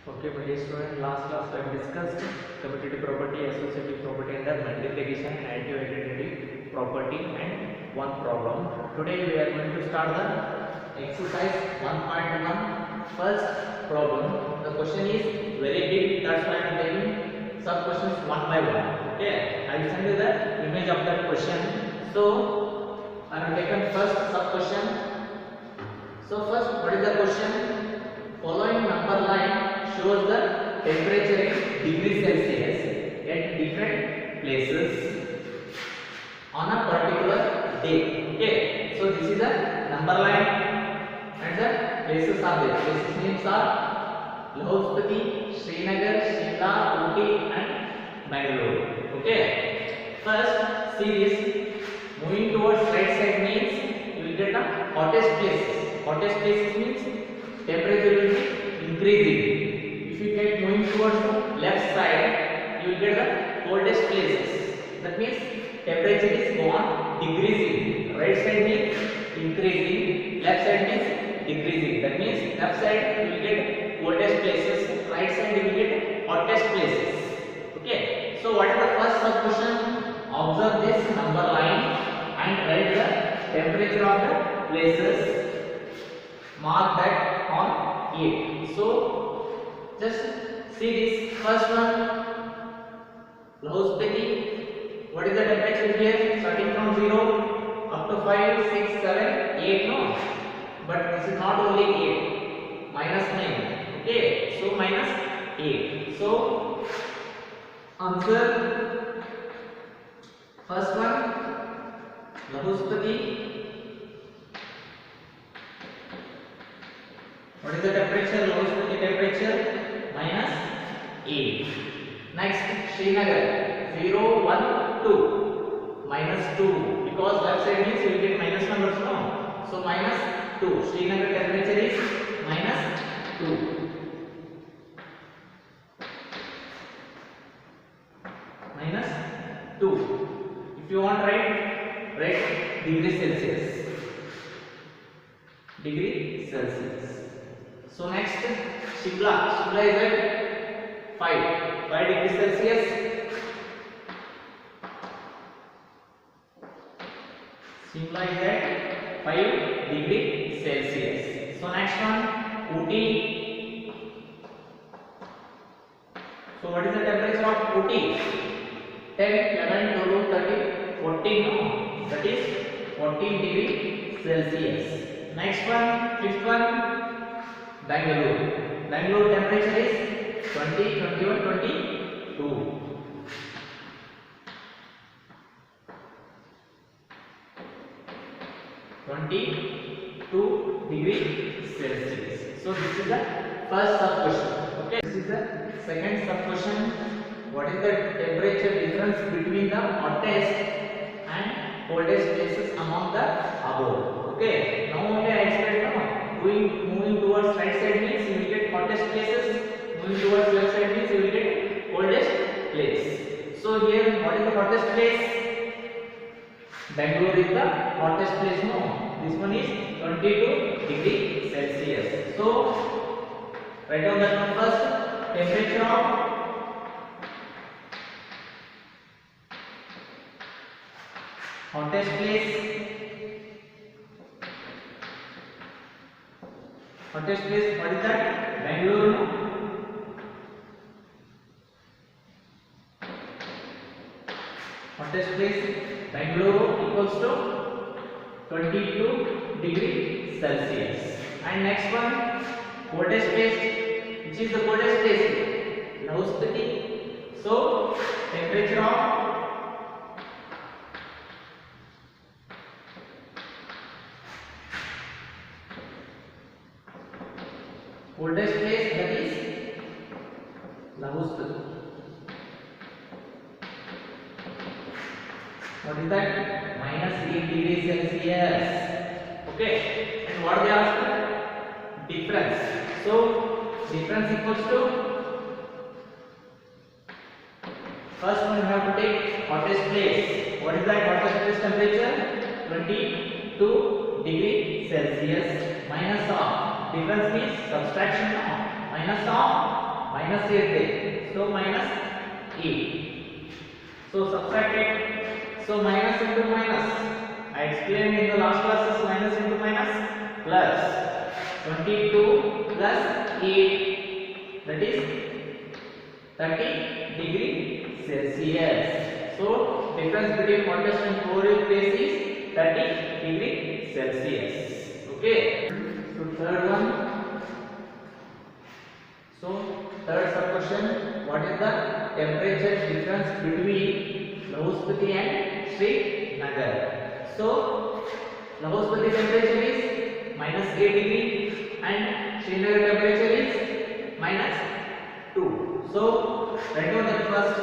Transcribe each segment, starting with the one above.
Okay, my dear student, last class we have discussed commutative property, associative property, and the multiplication and additive identity property, and one problem. Today we are going to start the exercise 1.1. First problem. The question is very big, that's why I am taking some questions one by one. Okay, I will send you the image of that question. So I have taken first sub question. So first, what is the question? Following number line shows the temperature in degree Celsius at different places on a particular day. Okay, so this is a number line and the places are there. Places names are Lahospati, Srinagar, Shimla, Ooty, and Bangalore. Okay, first see this. Moving towards right side means you will get the hottest places. Hottest places means temperature will be increasing. If you get moving towards the left side, you will get the coldest places. That means temperature is gone decreasing. Right side means increasing, left side means decreasing. That means left side you will get coldest places, right side you will get hottest places. Okay. So what is the first sub question? Observe this number line and write the temperature of the places. Mark that on it. So just see this first one, Lahospati. What is the temperature here? Starting from 0 up to 5, 6, 7, 8. No, but this is not only 8. -9. Okay, so -8. So answer first one, Lahospati. What is the temperature? Lahospati temperature -8. Next, Srinagar 0, 1, 2 -2 because left side means you will get minus numbers. No, so -2. Srinagar temperature is -2. -2. If you want write degree Celsius. Degree Celsius. So next, Shimla. Shimla is at 5 degrees Celsius. Shimla is at 5 degrees Celsius. So next one, Ooty. So what is the temperature of Ooty? 10, 11, 12, 13, 14. No, that is 14 degree Celsius. Next one, fifth one, Bangalore. Bangalore temperature is 20, 21, 22. 22 degree Celsius. So this is the first sub question. Okay. This is the second sub question. What is the temperature difference between the hottest and coldest places among the above? Okay. Now only I explained now. Moving towards right side means you will get hottest places. Moving towards left side means you will get coldest place. So here, what is the hottest place? Bangalore is the hottest place. No, this one is 22 degree Celsius. So write down that one first. Temperature of hottest place. Hottest place, what is that? Bangalore. Hottest place, Bangalore equals to 22 degree Celsius. And next one, coldest place. Which is the coldest place? Lahospati. So temperature of coldest place, that is Lahospati. What is that? -8 degrees Celsius. Okay. And what they ask? Difference. So difference equals to, first one you have to take hottest place. What is that hottest place temperature? 22 degree Celsius minus of, difference means subtraction of, minus of minus 8 there. So minus 8. So subtract it. So minus into minus. I explained in the last classes, minus into minus plus 22 plus 8, that is 30 degree Celsius. So difference between hottest and coldest place is 30 degree Celsius. Okay. So third one. So third sub question, what is the temperature difference between Lahuspati and Srinagar? So Lahuspati temperature is minus 8 degree and Srinagar temperature is minus 2. So write down the first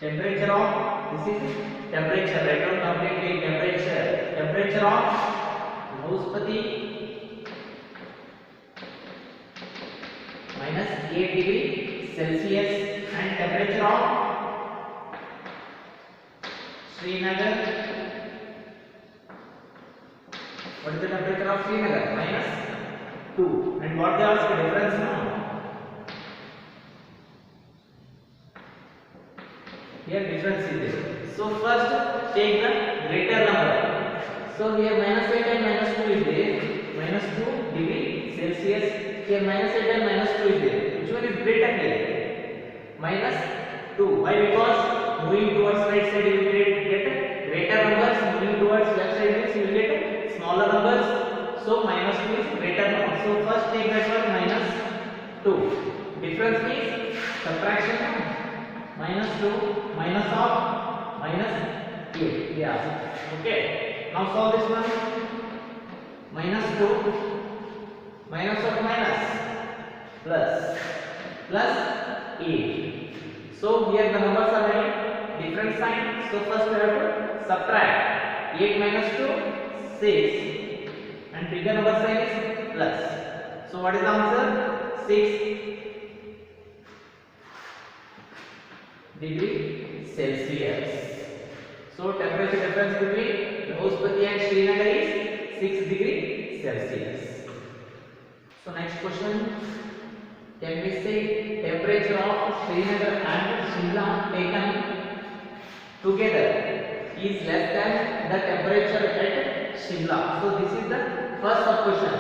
temperature of, this is temperature, write down completely temperature. Temperature of Lahuspati minus 8 degree Celsius and temperature of Srinagar. What is the temperature of Srinagar? Minus 2. And what they ask the difference now? Here difference is there. So first take the greater number. So here minus 8 and minus 2 is there. Minus 2 degree Celsius. Here minus 8 and minus 2 is there. Which one is greater here? Minus 2. Why? Because moving towards right side you will get greater numbers. Moving towards left side means you will get smaller numbers. So minus 2 is greater number. So first take that one minus 2. Difference means subtraction. Minus 2 minus of minus 8. Yeah. Okay. Now solve this one. Minus 2 minus of minus plus 8. So here the numbers are having different sign. So first we have to subtract 8 minus 2 6 and bigger number sign is plus. So what is the answer? 6 degree Celsius. So temperature difference between Lahuspati and Srinagar is 6 degree Celsius. So next question, can we say temperature of Srinagar and Shimla taken together is less than the temperature at Shimla? So this is the first sub question.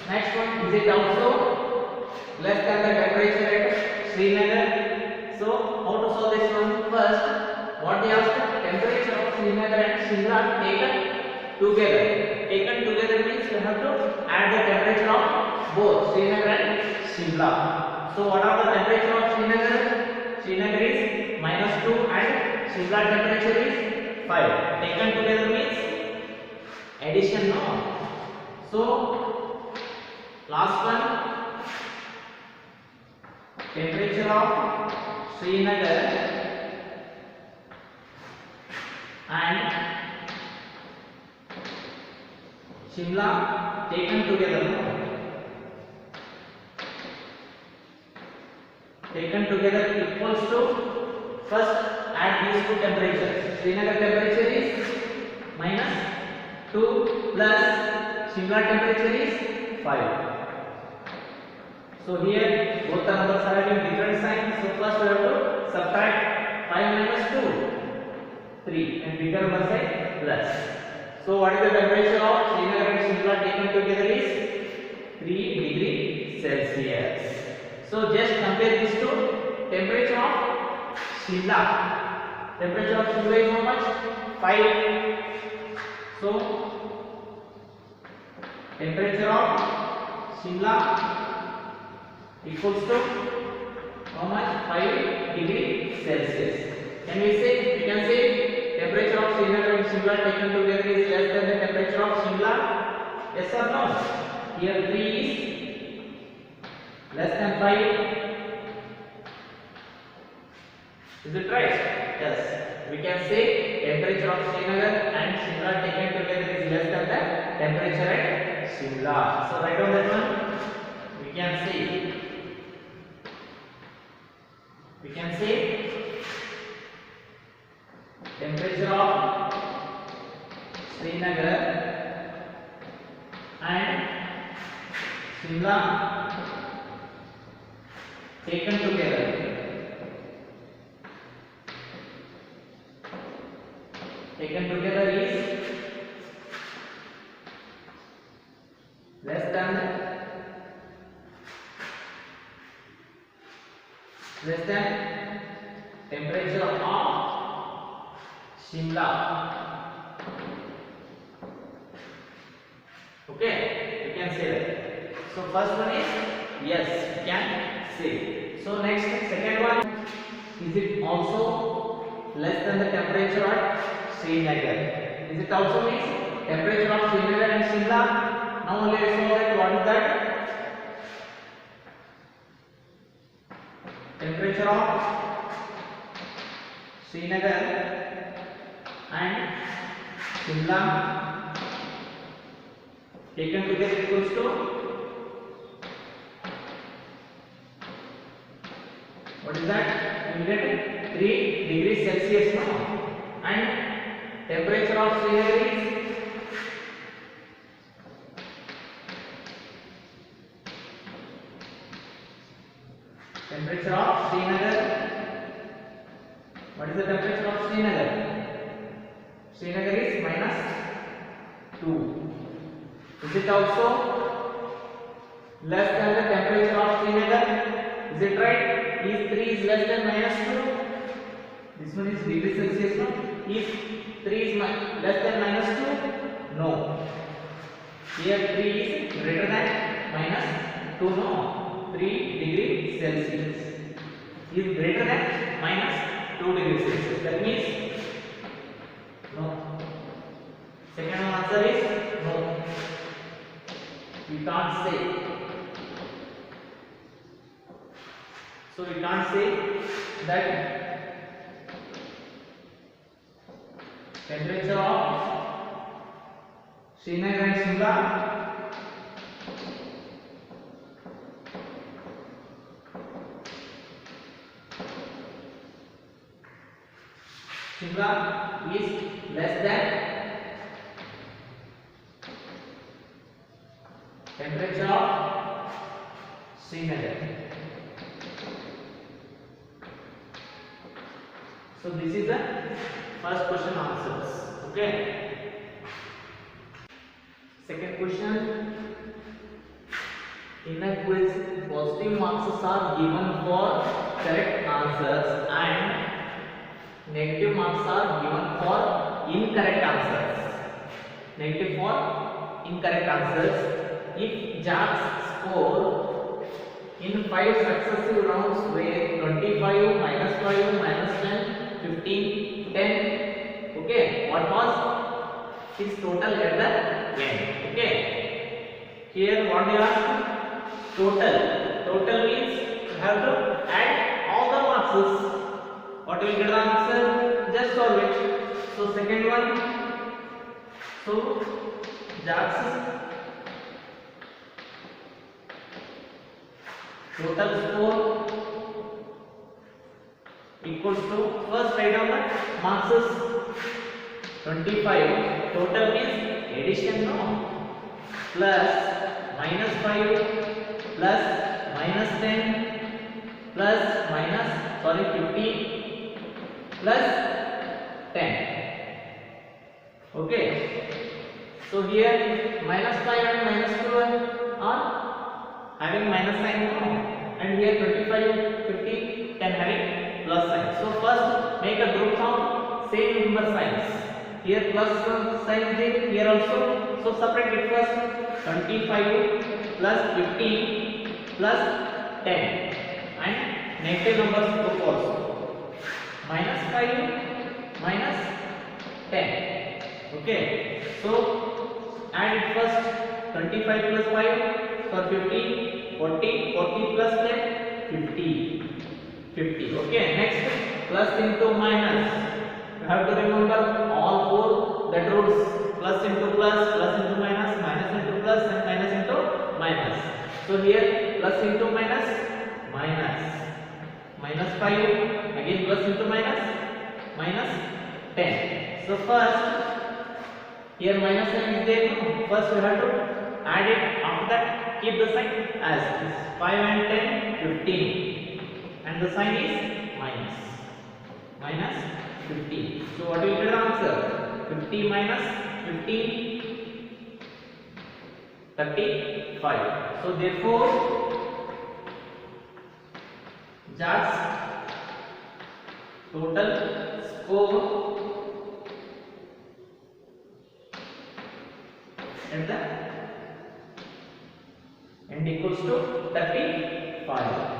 Next one, is it also less than the temperature at Srinagar? So how to solve this one? First, what they ask, temperature of Srinagar and Shimla taken together. Taken together means you have to add the temperature of both Srinagar and Shimla. So what are the temperature of Srinagar? Srinagar is minus 2 and Shimla temperature is 5. Taken together means addition, no? So last one, temperature of Srinagar and Shimla taken together, no? Taken together equals to, first add these two temperatures. Srinagar temperature is minus 2 plus Shimla temperature is 5. So here both the numbers are having different signs. So first we have to subtract 5 minus 2, 3, and bigger number side plus. So what is the temperature of Srinagar and Shimla taken together is 3 degree Celsius. So just compare these two. Temperature of Shimla. Temperature of Shimla is how much? 5. So temperature of Shimla equals to how much? 5 degree Celsius. Can we say? We can say temperature of Srinagar and Shimla taken together is less than the temperature of Shimla. Yes or no? Here 3 is less than 5. Is it right? Yes. We can say temperature of Srinagar and Shimla taken together is less than the temperature at Shimla. So write down that one. We can say temperature of Srinagar and Shimla taken together is less than temperature of Shimla. Okay, you can say that. So first one is yes, you can say. So next, second one, is it also less than the temperature at Srinagar? Is it also means temperature of Srinagar and Shimla? Now let us know that what is that? Temperature of Srinagar and Shimla taken together equals to what is that? You get 3 degrees Celsius now, and temperature of Srinagar is temperature of Srinagar. What is the temperature of Srinagar? Srinagar is -2. Is it also less than the temperature of Srinagar? Is it right? Is 3 is less than -2? This one is degree Celsius. No? If 3 is less than -2, no. Here 3 is greater than -2. No. 3 degree Celsius is greater than -2 degree Celsius. That means no. Second answer is no. We can't say. So we can't say that temperature of Srinagar and Shimla is less than temperature of Srinagar. So this is the first question answers. Okay. Second question. In a quiz, positive marks are given for correct answers and negative marks are given for incorrect answers. Negative for incorrect answers. If Jack's score in 5 successive rounds were 25, -5, -10, 15, 10. Okay, what was his total at the end? Okay, here what they ask? Total. Total means you have to add all the marks. What will get the answer? Just solve it. So second one. So Jack's total score equals to, first write down the marks 25. Total means addition, no? Plus -5 plus -10 plus -50 plus 10. Okay. So here -5 and -2 are having minus sign, no? And here 25, 50, 10 having plus sign. So first make a group of same number signs. Here plus sign is there, here also. So separate it first. 25 plus 15 plus 10 and negative numbers group also. -5 minus 10. Okay. So add it first. 25 plus 5 for 50, 40, 40 plus 10, 50. 50. Okay, next plus into minus. You have to remember all four that rules. Plus into plus, plus into minus, minus into plus, and minus into minus. So here plus into minus, minus. Minus 5, again plus into minus, minus 10. So first, here minus sign is there. First we have to add it. After that, keep the sign as it is. 5 and 10, 15, and the sign is minus 15. So what will be the answer? 50 minus 15, 35. So therefore Jars total score at the end equals to 35.